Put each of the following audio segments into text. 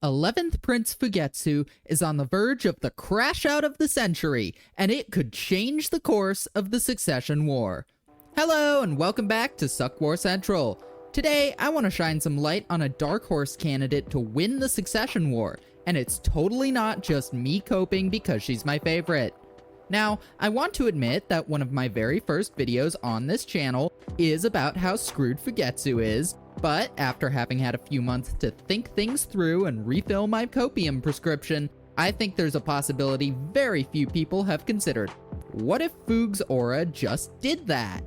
11th Prince Fugetsu is on the verge of the crash out of the century, and it could change the course of the Succession War. Hello, and welcome back to Suck War Central. Today, I want to shine some light on a dark horse candidate to win the Succession War, and it's totally not just me coping because she's my favorite. Now, I want to admit that one of my very first videos on this channel is about how screwed Fugetsu is, but after having had a few months to think things through and refill my copium prescription, I think there's a possibility very few people have considered. What if Fuge's aura just did that?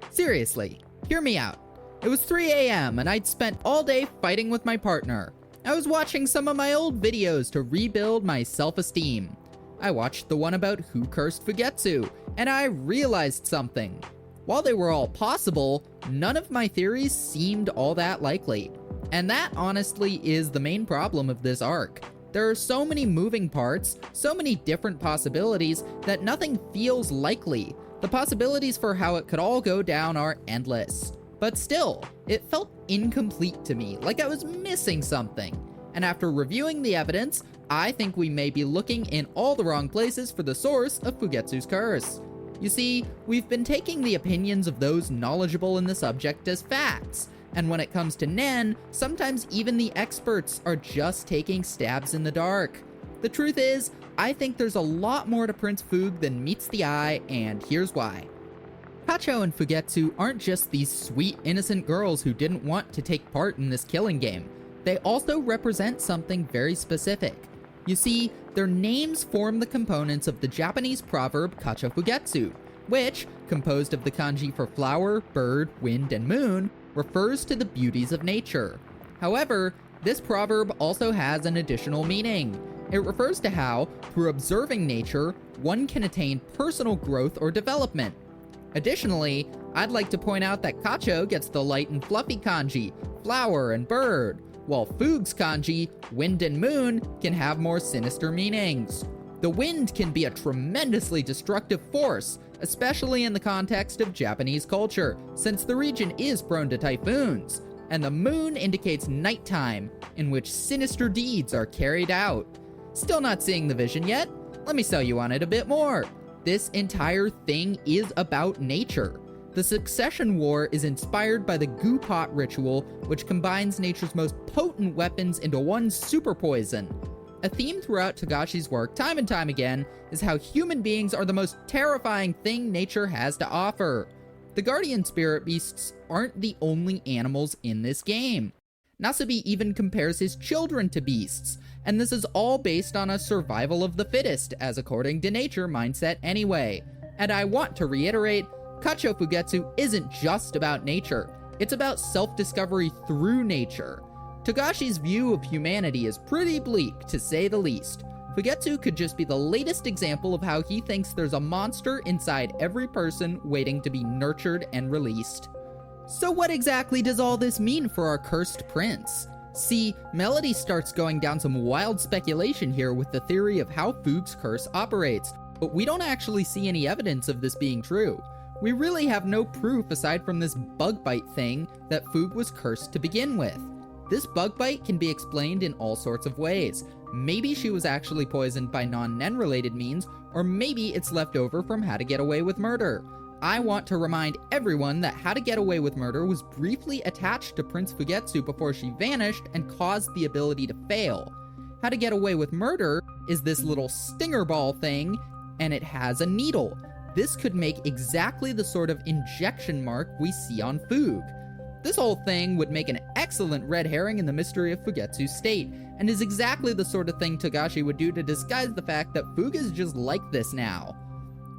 Seriously, hear me out. It was 3 a.m. and I'd spent all day fighting with my partner. I was watching some of my old videos to rebuild my self-esteem. I watched the one about who cursed Fugetsu, and I realized something. While they were all possible, none of my theories seemed all that likely. And that honestly is the main problem of this arc. There are so many moving parts, so many different possibilities, that nothing feels likely. The possibilities for how it could all go down are endless. But still, it felt incomplete to me, like I was missing something. And after reviewing the evidence, I think we may be looking in all the wrong places for the source of Fugetsu's curse. You see, we've been taking the opinions of those knowledgeable in the subject as facts, and when it comes to Nen, sometimes even the experts are just taking stabs in the dark. The truth is, I think there's a lot more to Prince Fuge than meets the eye, and here's why. Kacho and Fugetsu aren't just these sweet, innocent girls who didn't want to take part in this killing game. They also represent something very specific. You see, their names form the components of the Japanese proverb Kacho Fugetsu, which, composed of the kanji for flower, bird, wind, and moon, refers to the beauties of nature. However, this proverb also has an additional meaning. It refers to how, through observing nature, one can attain personal growth or development. Additionally, I'd like to point out that Kacho gets the light and fluffy kanji, flower and bird, while Fuge's kanji, wind and moon, can have more sinister meanings. The wind can be a tremendously destructive force, especially in the context of Japanese culture, since the region is prone to typhoons, and the moon indicates nighttime, in which sinister deeds are carried out. Still not seeing the vision yet? Let me sell you on it a bit more. This entire thing is about nature. The Succession War is inspired by the Goo Pot ritual, which combines nature's most potent weapons into one super poison. A theme throughout Togashi's work, time and time again, is how human beings are the most terrifying thing nature has to offer. The guardian spirit beasts aren't the only animals in this game. Nasubi even compares his children to beasts, and this is all based on a survival of the fittest, as according to nature mindset anyway. And I want to reiterate, Kacho Fugetsu isn't just about nature, it's about self-discovery through nature. Togashi's view of humanity is pretty bleak, to say the least. Fugetsu could just be the latest example of how he thinks there's a monster inside every person waiting to be nurtured and released. So what exactly does all this mean for our cursed prince? See, Melody starts going down some wild speculation here with the theory of how Fuge's curse operates, but we don't actually see any evidence of this being true. We really have no proof aside from this bug bite thing that Fuge was cursed to begin with. This bug bite can be explained in all sorts of ways. Maybe she was actually poisoned by non-Nen related means, or maybe it's left over from How to Get Away with Murder. I want to remind everyone that How to Get Away with Murder was briefly attached to Prince Fugetsu before she vanished and caused the ability to fail. How to Get Away with Murder is this little stinger ball thing, and it has a needle. This could make exactly the sort of injection mark we see on Fuge. This whole thing would make an excellent red herring in the mystery of Fugetsu's state, and is exactly the sort of thing Togashi would do to disguise the fact that Fuge is just like this now.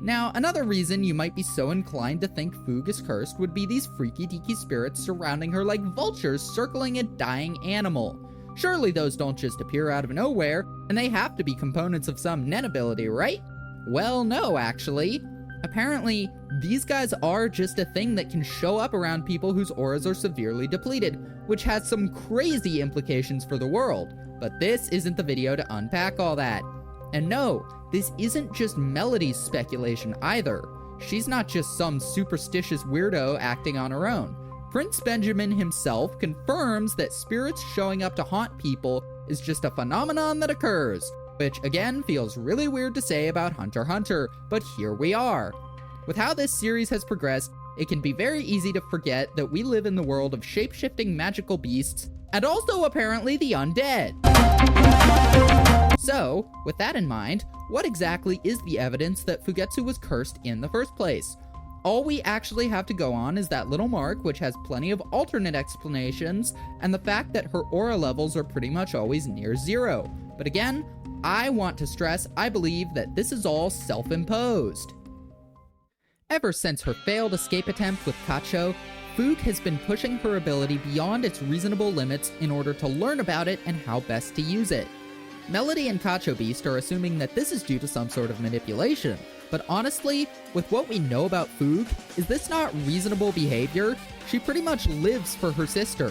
Now, another reason you might be so inclined to think Fuge is cursed would be these freaky-deaky spirits surrounding her like vultures circling a dying animal. Surely those don't just appear out of nowhere, and they have to be components of some Nen ability, right? Well, no, actually. Apparently, these guys are just a thing that can show up around people whose auras are severely depleted, which has some crazy implications for the world, but this isn't the video to unpack all that. And no, this isn't just Melody's speculation either. She's not just some superstitious weirdo acting on her own. Prince Benjamin himself confirms that spirits showing up to haunt people is just a phenomenon that occurs, which again feels really weird to say about Hunter x Hunter, but here we are. With how this series has progressed, it can be very easy to forget that we live in the world of shape-shifting magical beasts, and also apparently the undead. So, with that in mind, what exactly is the evidence that Fugetsu was cursed in the first place? All we actually have to go on is that little mark, which has plenty of alternate explanations, and the fact that her aura levels are pretty much always near 0. But again, I want to stress I believe that this is all self-imposed. Ever since her failed escape attempt with Kacho, Fugue has been pushing her ability beyond its reasonable limits in order to learn about it and how best to use it. Melody and Kacho Beast are assuming that this is due to some sort of manipulation, but honestly, with what we know about Fugue, is this not reasonable behavior? She pretty much lives for her sister.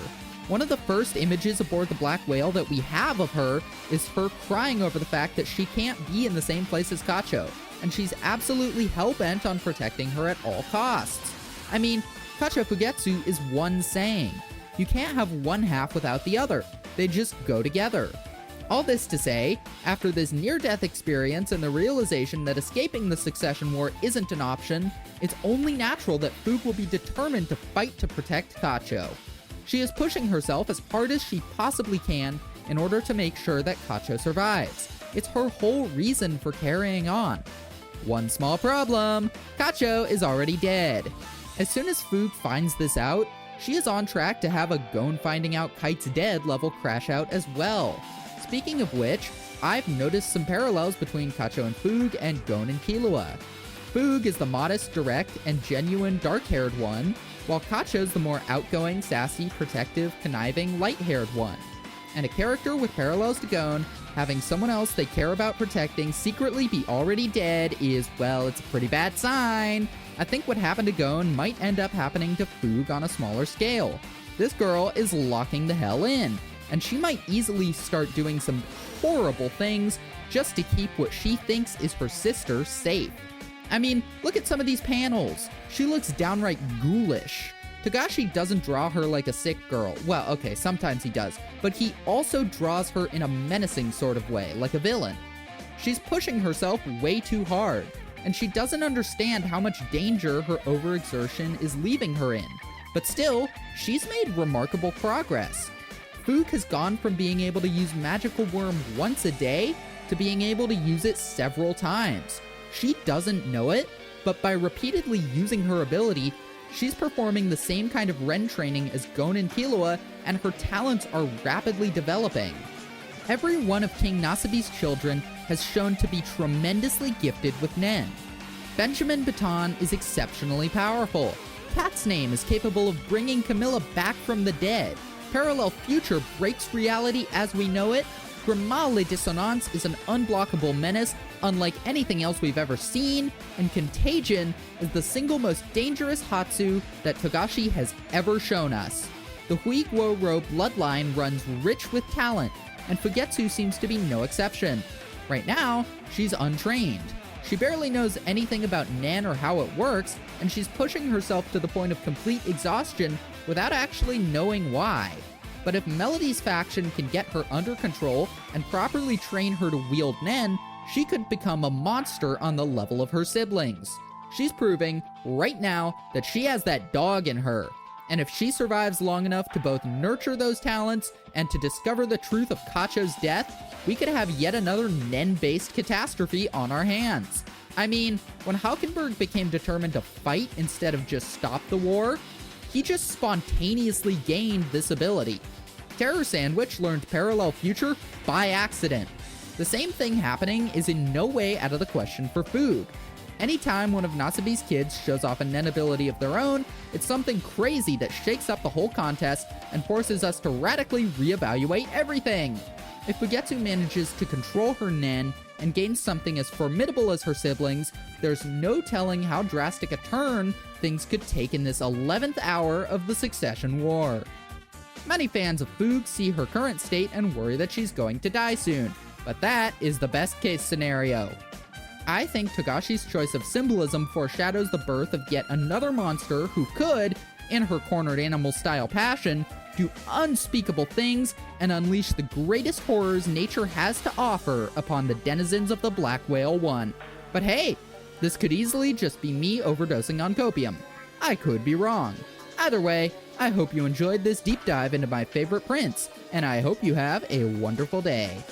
One of the first images aboard the Black Whale that we have of her is her crying over the fact that she can't be in the same place as Kacho, and she's absolutely hell-bent on protecting her at all costs. I mean, Kacho Fugetsu is one saying. You can't have one half without the other. They just go together. All this to say, after this near-death experience and the realization that escaping the Succession War isn't an option, it's only natural that Fugue will be determined to fight to protect Kacho. She is pushing herself as hard as she possibly can in order to make sure that Kacho survives. It's her whole reason for carrying on. One small problem, Kacho is already dead. As soon as Fugue finds this out, she is on track to have a Gon finding out Kite's dead level crash out as well. Speaking of which, I've noticed some parallels between Kacho and Fugue and Gon and Killua. Fugue is the modest, direct, and genuine dark-haired one, while Kacho's the more outgoing, sassy, protective, conniving, light-haired one. And a character with parallels to Gon, having someone else they care about protecting secretly be already dead is, well, it's a pretty bad sign. I think what happened to Gon might end up happening to Fugue on a smaller scale. This girl is locking the hell in, and she might easily start doing some horrible things just to keep what she thinks is her sister safe. I mean, look at some of these panels. She looks downright ghoulish. Togashi doesn't draw her like a sick girl. Well, okay, sometimes he does, but he also draws her in a menacing sort of way, like a villain. She's pushing herself way too hard, and she doesn't understand how much danger her overexertion is leaving her in. But still, she's made remarkable progress. Fugue has gone from being able to use Magical Worm once a day to being able to use it several times. She doesn't know it, but by repeatedly using her ability, she's performing the same kind of Ren training as Gon and Killua, and her talents are rapidly developing. Every one of King Nasabi's children has shown to be tremendously gifted with Nen. Benjamin Baton is exceptionally powerful. Cat's Name is capable of bringing Camilla back from the dead. Parallel Future breaks reality as we know it. Grimal Le Dissonance is an unblockable menace unlike anything else we've ever seen, and Contagion is the single most dangerous Hatsu that Togashi has ever shown us. The Huiguo-Ro bloodline runs rich with talent, and Fugetsu seems to be no exception. Right now, she's untrained. She barely knows anything about Nen or how it works, and she's pushing herself to the point of complete exhaustion without actually knowing why. But if Melody's faction can get her under control and properly train her to wield Nen, she could become a monster on the level of her siblings. She's proving, right now, that she has that dog in her. And if she survives long enough to both nurture those talents and to discover the truth of Kacho's death, we could have yet another Nen-based catastrophe on our hands. I mean, when Haukenberg became determined to fight instead of just stop the war, he just spontaneously gained this ability. Terror Sandwich learned Parallel Future by accident. The same thing happening is in no way out of the question for Fugue. Anytime one of Nasabi's kids shows off a Nen ability of their own, it's something crazy that shakes up the whole contest and forces us to radically reevaluate everything. If Fugetsu manages to control her Nen and gains something as formidable as her siblings, there's no telling how drastic a turn things could take in this 11th hour of the Succession War. Many fans of Fugue see her current state and worry that she's going to die soon, but that is the best case scenario. I think Togashi's choice of Symbolism foreshadows the birth of yet another monster who could, in her cornered animal style passion, do unspeakable things, and unleash the greatest horrors nature has to offer upon the denizens of the Black Whale 1. But hey, this could easily just be me overdosing on copium. I could be wrong. Either way, I hope you enjoyed this deep dive into my favorite prints, and I hope you have a wonderful day.